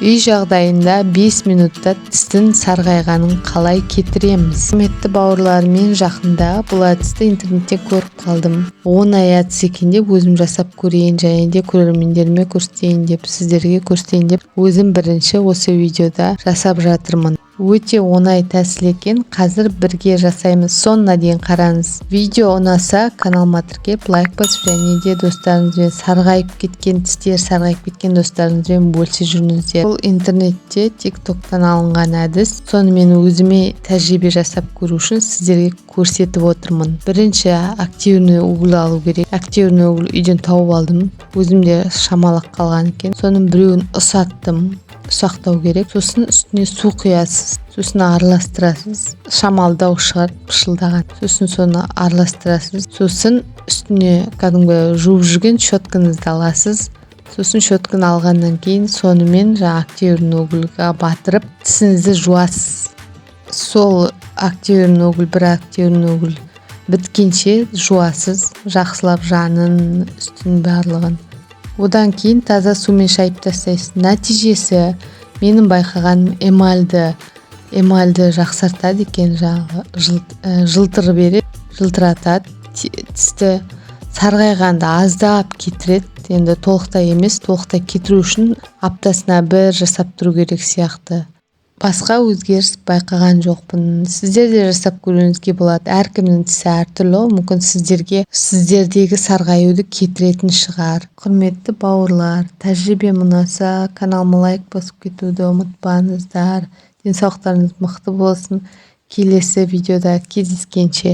Үй жағдайында 5 минутта тістің сарғайғанын қалай кетіреміз? Құрметті бауырлар, мен жақында бұл әдісті интернетте көріп қалдым. Оңай әдіс екен деп өзім жасап көрейін, және де көрермендеріме көрсетейін деп, сіздерге көрсетейін деп өзім бірінші осы видеода жасап жатырмын. Өте оңай тәсіл екен. Қазір бірге жасаймыз. Соңына дейін қараңыз. Видео ұнаса каналыма тіркеліп лайк басып, және де достарыңызбен сарғайып кеткен тістер, сарғайып кеткен достарыңызбен бөлісе жүріңіздер. Бұл интернетте TikTok'тан алынған әдіс. Соны мен өзіме тәжірибе жасап көру үшін сіздерге көрсетіп отырмын. Бірінші активный уголь алу керек. Активный уголь үйден тауып алдым. Өзімде шамалақ қалған екен. Соның біреуін ұсаттым. Ұсақтау керек. Сосын үстіне су құясыз. Сосын араластырасыз. Шамалдау шығар, пышылдаған. Сосын соны араластырасыз. Сосын үстіне кәдімгі жуып жүрген щеткаңызды аласыз. Сосын щетканы алғаннан кейін сонымен активный угольға батырып тісіңізді жуасыз. Сол активный уголь, бір активный уголь біткенше жуасыз. Жақсылап жанын, үстін барлығын. Одан кейін таза сумен шайып тастайсыз. Нәтижесі менің байқаған эмальді жақсартады екен, жылтыр береді, жылтыратады. Тісті сарғайғанды аздап кетіреді. Енді толықтай емес, толықтай кетіру үшін аптасына бір жасап тұру керек сияқты. Басқа өзгеріс байқаған жоқпын. Сіздер де жасап көруіңізге болады. Әркімнің тісі әртүрлі, мүмкін сіздердегі сарғаюды кетіретін шығар. Құрметті бауырлар, тәжірибем ұнаса каналыма лайк басып кетуді ұмытпаңыздар. Денсаулықтарыңыз мықты болсын. Келесі видеода кездескенше.